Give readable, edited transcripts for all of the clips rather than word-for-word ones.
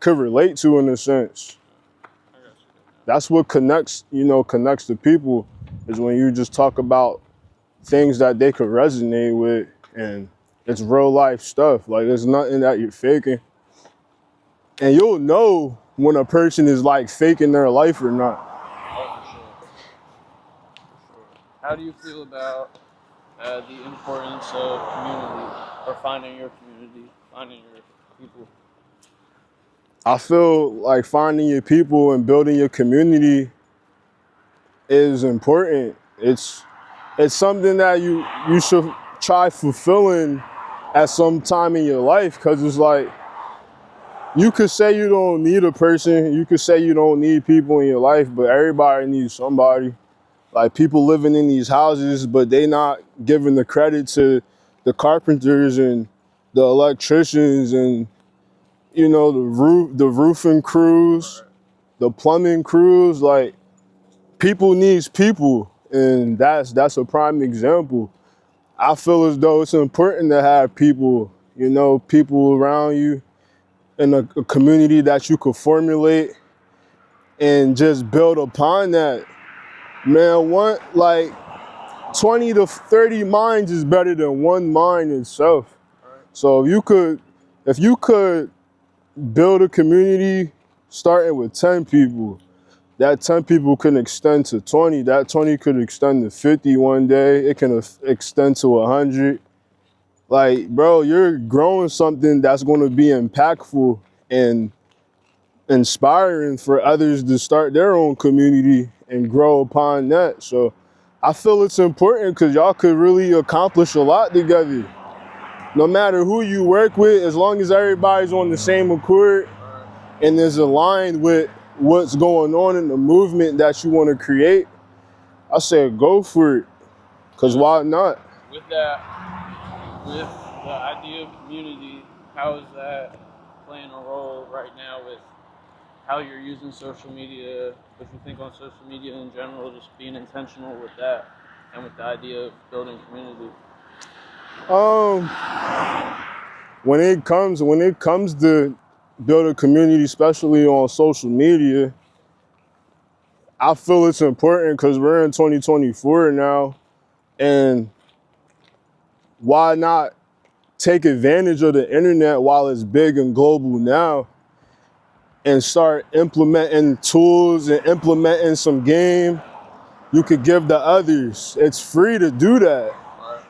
could relate to in a sense. That's what connects the people, is when you just talk about things that they could resonate with, and it's real life stuff. Like, it's nothing that you're faking. And you'll know when a person is like faking their life or not. Oh, for sure. How do you feel about the importance of community, or finding your community, finding your people? I feel like finding your people and building your community is important. It's something that you should try fulfilling at some time in your life, because it's like, you could say you don't need a person, you could say you don't need people in your life, but everybody needs somebody. Like, people living in these houses, but they not giving the credit to the carpenters and the electricians and the roofing crews, the plumbing crews. Like, people needs people, and that's a prime example. I feel as though it's important to have people, people around you in a community that you could formulate and just build upon that. Man, 20 to 30 minds is better than one mind itself. So if you could build a community starting with 10 people, that 10 people can extend to 20, that 20 could extend to 50 one day, it can extend to 100. Like, bro, you're growing something that's going to be impactful and inspiring for others to start their own community and grow upon that. So I feel it's important, because y'all could really accomplish a lot together. No matter who you work with, as long as everybody's on the same accord and is aligned with what's going on in the movement that you want to create, I say go for it, because why not? With the idea of community, how is that playing a role right now with how you're using social media? What you think on social media in general, just being intentional with that, and with the idea of building community? Um, when it comes to build a community, especially on social media, I feel it's important because we're in 2024 now, and why not take advantage of the internet while it's big and global now, and start implementing tools and implementing some game you could give to others. It's free to do that.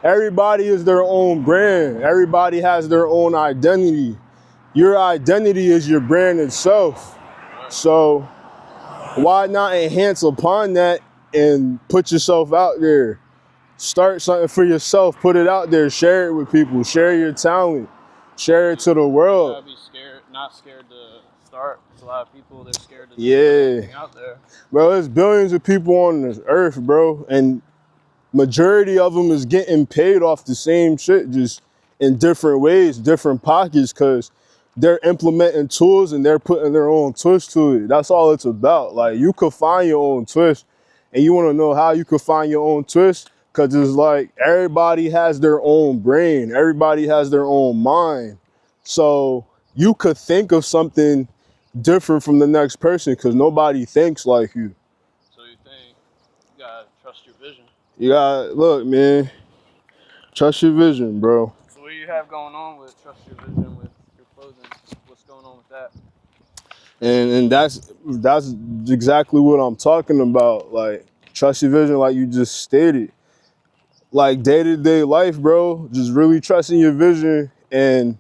Everybody is their own brand. Everybody has their own identity. Your identity is your brand itself. So why not enhance upon that and put yourself out there? Start something for yourself, put it out there, share it with people, share your talent, share it to the world. You gotta be scared, not scared to start. There's a lot of people, they're scared to just Yeah. put anything out there. Bro, there's billions of people on this earth, bro, and majority of them is getting paid off the same shit, just in different ways, different pockets, because they're implementing tools and they're putting their own twist to it. That's all it's about. Like, you could find your own twist, and you want to know how you could find your own twist? Because it's like, everybody has their own brain, everybody has their own mind. So you could think of something different from the next person, because nobody thinks like you. So you think you gotta trust your vision. You gotta, look, man, trust your vision, bro. So what do you have going on with trust your vision with your clothing? What's going on with that? And that's exactly what I'm talking about. Like, trust your vision, like you just stated. Like, day-to-day life, bro, just really trusting your vision and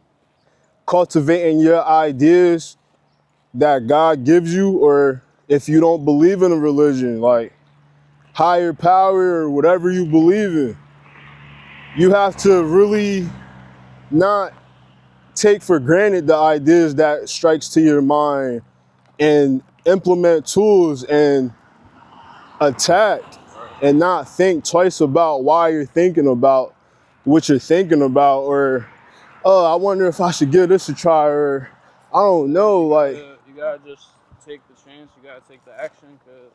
cultivating your ideas that God gives you, or if you don't believe in a religion, like higher power or whatever you believe in, you have to really not take for granted the ideas that strikes to your mind, and implement tools and attack, and not think twice about why you're thinking about what you're thinking about, or, oh, I wonder if I should give this a try, or I don't know, like. You gotta just take the chance, you gotta take the action, because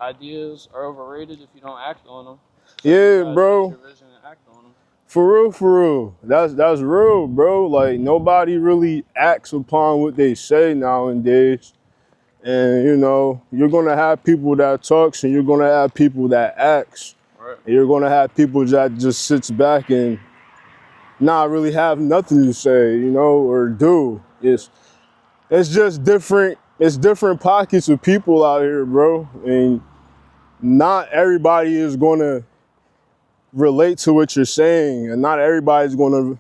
ideas are overrated if you don't act on them. So Yeah, you bro. trust your vision and act on them. For real. That's real, bro. Like nobody really acts upon what they say nowadays. And you know, you're gonna have people that talks and you're gonna have people that acts. Right. And you're gonna have people that just sits back and not really have nothing to say, you know, or do. It's just different. It's different pockets of people out here, bro. And not everybody is gonna relate to what you're saying, and not everybody's gonna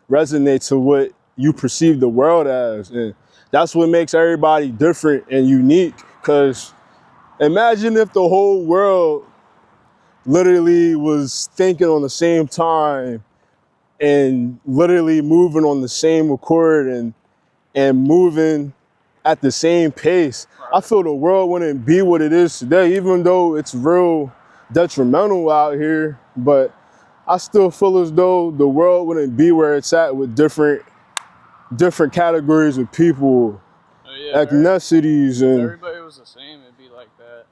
resonate to what you perceive the world as. And that's what makes everybody different and unique. Because imagine if the whole world literally was thinking on the same time and literally moving on the same accord and moving at the same pace. Right. I feel the world wouldn't be what it is today, even though it's real detrimental out here. But I still feel as though the world wouldn't be where it's at with different categories of people, ethnicities, if and everybody was the same, it'd be like that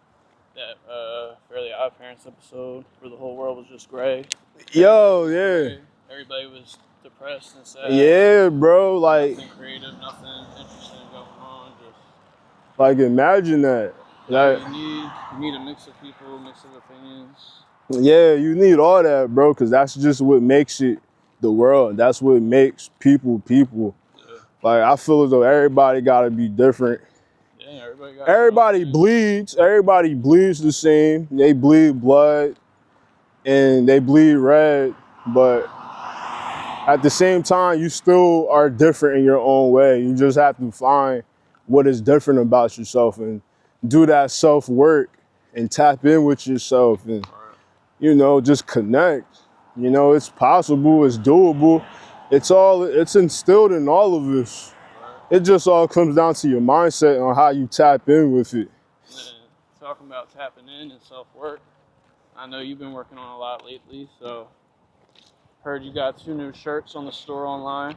Fairly Odd Parents episode where the whole world was just gray. yo, yeah. Gray. Everybody was depressed and sad. Yeah, bro. Like nothing creative, nothing interesting going on. Just like imagine that. Like you need a mix of people, a mix of opinions. yeah, you need all that, bro, because that's just what makes it the world. That's what makes people people. Yeah. Like I feel as though everybody gotta be different. Yeah, everybody bleeds. Everybody bleeds the same. They bleed blood and they bleed red, but at the same time, you still are different in your own way. You just have to find what is different about yourself and do that self-work and tap in with yourself and, you know, just connect. You know, it's possible, it's doable. It's instilled in all of us. It just all comes down to your mindset on how you tap in with it. And talking about tapping in and self-work, I know you've been working on a lot lately, so heard you got 2 new shirts on the store online.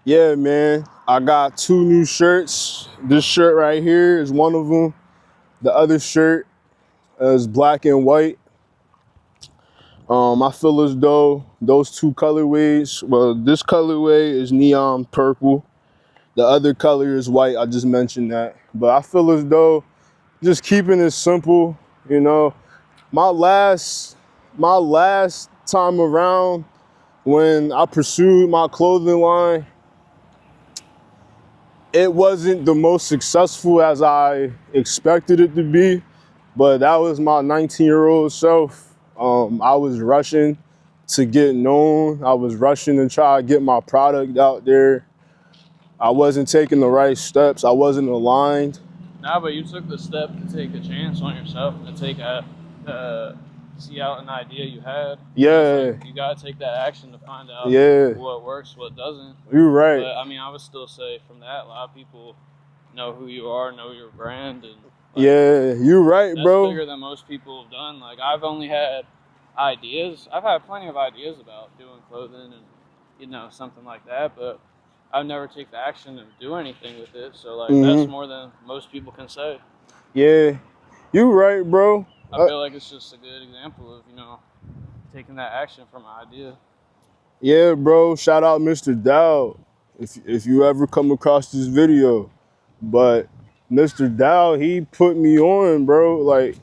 Yeah, man. I got 2 new shirts. This shirt right here is one of them. The other shirt is black and white. I feel as though those 2 colorways, well, this colorway is neon purple. The other color is white. I just mentioned that. But I feel as though just keeping it simple, you know. My last time around when I pursued my clothing line, it wasn't the most successful as I expected it to be, but that was my 19-year-old self. I was rushing to get known. I was rushing to try to get my product out there. I wasn't taking the right steps. I wasn't aligned. Nah, but you took the step to take a chance on yourself and to take see out an idea you had. Yeah. Like, you gotta take that action to find out what works, what doesn't. You're right. But I mean, I would still say from that, a lot of people know who you are, know your brand, and yeah, you're right, bro. That's bigger than most people have done. Like I've only had ideas. I've had plenty of ideas about doing clothing and, you know, something like that, but I've never take the action to do anything with it. So like that's more than most people can say. Yeah, you're right, bro. I feel like it's just a good example of, you know, taking that action from an idea. Yeah, bro. Shout out Mr. Dow if you ever come across this video. But Mr. Dow, he put me on, bro. Like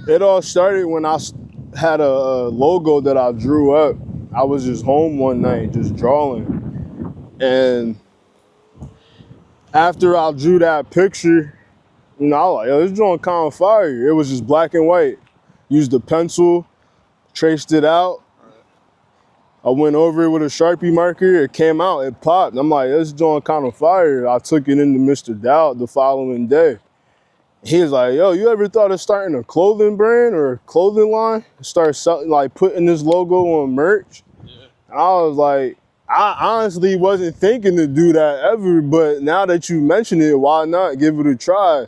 it all started when I had a logo that I drew up. I was just home one night just drawing. And after I drew that picture, you know, I was like, yo, this drawing kind of fire. It was just black and white. Used a pencil, traced it out. I went over it with a Sharpie marker. It came out, it popped. I'm like, this drawing kind of fire. I took it into Mr. Dowd the following day. He was like, yo, you ever thought of starting a clothing brand or a clothing line? Start selling, like putting this logo on merch? Yeah. I was like, I honestly wasn't thinking to do that ever, but now that you mention it, why not give it a try?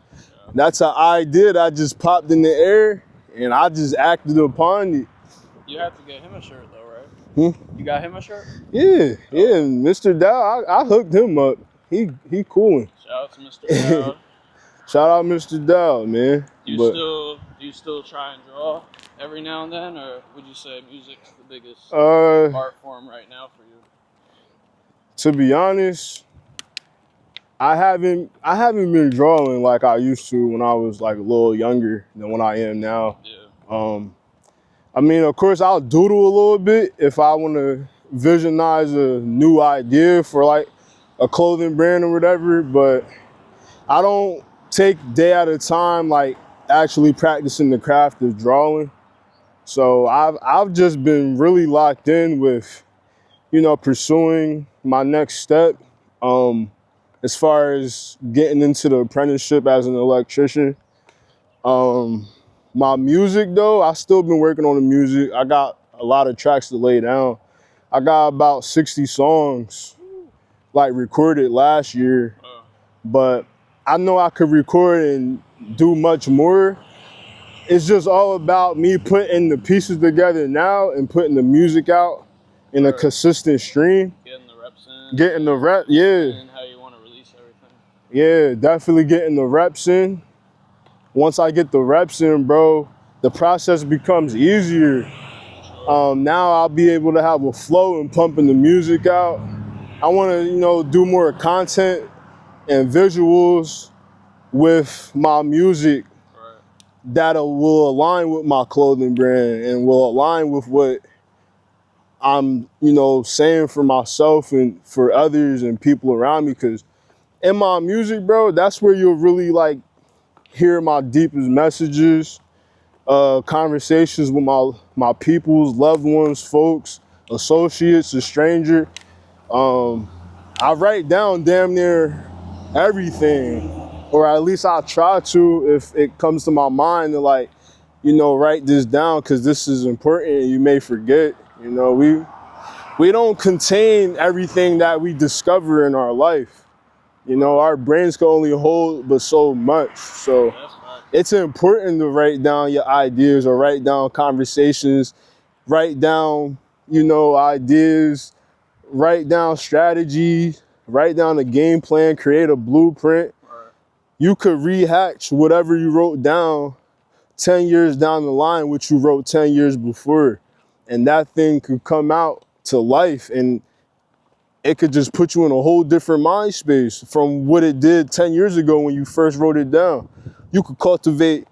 That's how I did. I just popped in the air and I just acted upon it. You have to get him a shirt though, right? Hmm? You got him a shirt? Yeah, yeah. Mr. Dow, I hooked him up. He cool. Shout out to Mr. Dow. Shout out Mr. Dow, man. But Do you still try and draw every now and then, or would you say music's the biggest uh, art form right now for you? to be honest, I haven't been drawing like I used to when I was like a little younger than what I am now. Yeah. I mean, of course, I'll doodle a little bit if I want to visualize a new idea for like a clothing brand or whatever, but I don't take day at a time like actually practicing the craft of drawing. So I've just been really locked in with, pursuing my next step. As far as getting into the apprenticeship as an electrician. My music though, I still been working on the music. I got a lot of tracks to lay down. I got about 60 songs like recorded last year, but I know I could record and do much more. It's just all about me putting the pieces together now and putting the music out in a consistent stream. Getting the reps in. Getting the rep, yeah. And how you want to release everything. Yeah, definitely getting the reps in. Once I get the reps in, bro, the process becomes easier. Now I'll be able to have a flow and pumping the music out. I want to, do more content and visuals with my music that will align with my clothing brand and will align with what I'm, saying for myself and for others and people around me. Because in my music, bro, that's where you'll really like hear my deepest messages, conversations with my peoples, loved ones, folks, associates, a stranger. I write down damn near everything, or at least I try to if it comes to my mind to like, write this down because this is important and you may forget. We don't contain everything that we discover in our life. Our brains can only hold but so much. So it's important to write down your ideas or write down conversations, write down, ideas, write down strategy, write down a game plan, create a blueprint. You could rehatch whatever you wrote down 10 years down the line, which you wrote 10 years before. And that thing could come out to life and it could just put you in a whole different mind space from what it did 10 years ago when you first wrote it down. You could cultivate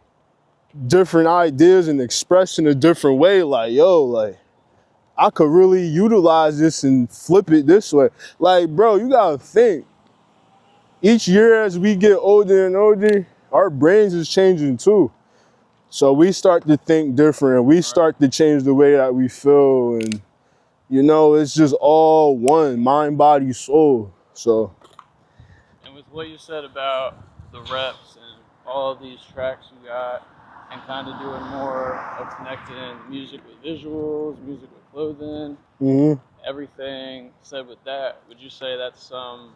different ideas and express in a different way. Like, I could really utilize this and flip it this way. Like, bro, you gotta think. Each year as we get older and older, our brains is changing too. So we start to think different. We start to change the way that we feel. And, it's just all one, mind, body, soul. So. And with what you said about the reps and all of these tracks you got, and kind of doing more of connecting music with visuals, music with clothing, everything said with that, would you say that's some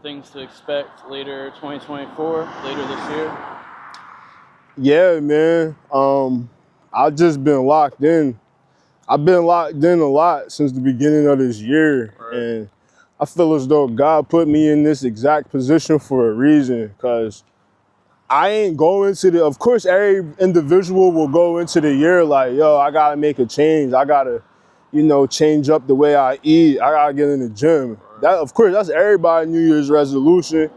things to expect later 2024, later this year? Yeah, man. I've just been locked in. I've been locked in a lot since the beginning of this year. And I feel as though God put me in this exact position for a reason, because I ain't going to of course, every individual will go into the year like, yo, I gotta make a change. I gotta, change up the way I eat. I gotta get in the gym. That, of course, that's everybody's New Year's resolution.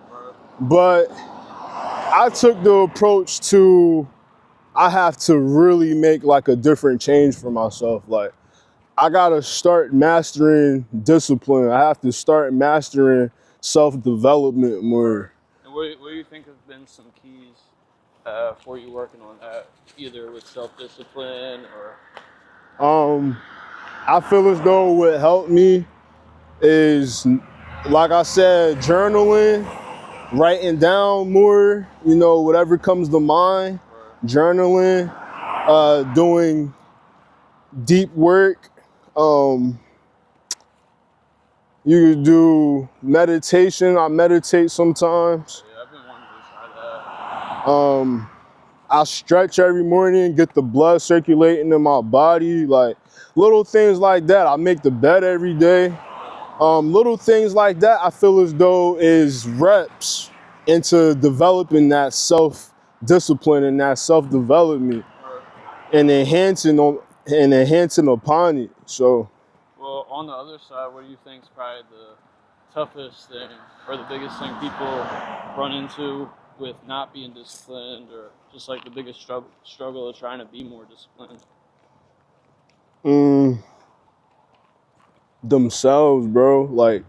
But I took the approach to, I have to really make like a different change for myself. Like, I gotta start mastering discipline. I have to start mastering self-development more. And what do you think have been some keys for you working on that, either with self-discipline or? I feel as though what helped me is, like I said, journaling, writing down more, whatever comes to mind, journaling, doing deep work. You could do meditation. I meditate sometimes. Yeah, I've been wanting to try that. I stretch every morning, get the blood circulating in my body, like little things like that. I make the bed every day. Little things like that I feel as though is reps. into developing that self-discipline and that self-development Right. and enhancing upon it. So, Well, on the other side, what do you think is probably the toughest thing or the biggest thing people run into with not being disciplined, or just like the biggest struggle of trying to be more disciplined? mm, themselves, bro, like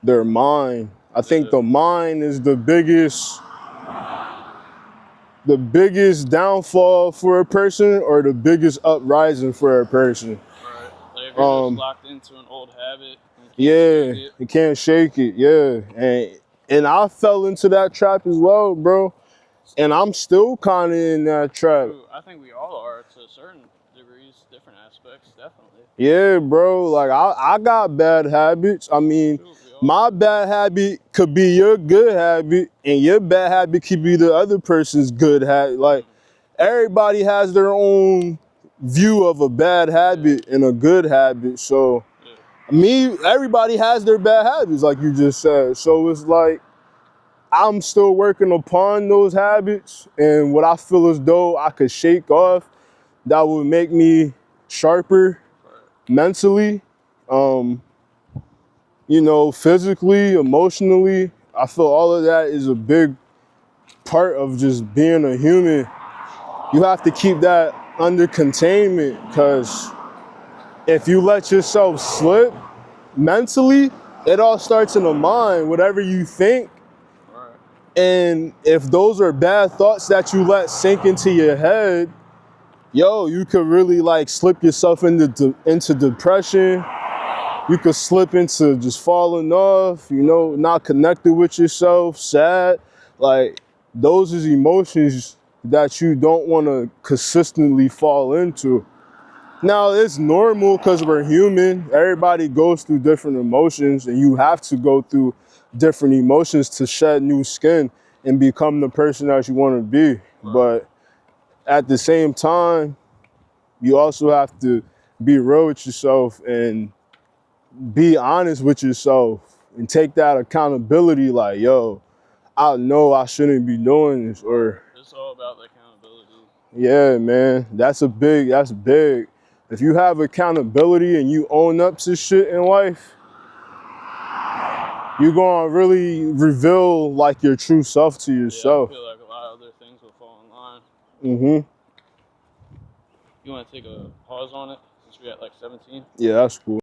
their mind. I think Yeah. the mind is the biggest downfall for a person or the biggest uprising for a person. Right. Like if you're just Um, locked into an old habit and can't shake yeah, it. you can't shake it. Yeah, and I fell into that trap as well, bro. And I'm still kind of in that trap. True. I think we all are to certain degrees, different aspects, definitely. Yeah, bro. Like I got bad habits. I mean, True, we all my do. bad habit could be your good habit, and your bad habit could be the other person's good habit. Like everybody has their own view of a bad habit and a good habit. So Yeah. everybody has their bad habits, like you just said. So it's like I'm still working upon those habits, and what I feel as though I could shake off that would make me sharper Right. mentally, physically, emotionally. I feel all of that is a big part of just being a human. You have to keep that under containment, because if you let yourself slip mentally, it all starts in the mind, whatever you think. Right. And if those are bad thoughts that you let sink into your head, you could really like slip yourself into depression. You could slip into just falling off, not connected with yourself, sad. Like those is emotions that you don't want to consistently fall into. Now it's normal because we're human. Everybody goes through different emotions, and you have to go through different emotions to shed new skin and become the person that you want to be. Right. But at the same time, you also have to be real with yourself and be honest with yourself and take that accountability. Like, I know I shouldn't be doing this, Right. or It's all about the accountability. yeah, man, that's big. If you have accountability and you own up to shit in life, you're gonna really reveal like your true self to Yeah, I yourself. feel like a lot of other things will fall in line. Mm-hmm. You want to take a pause on it since we're at like 17? Yeah, that's cool.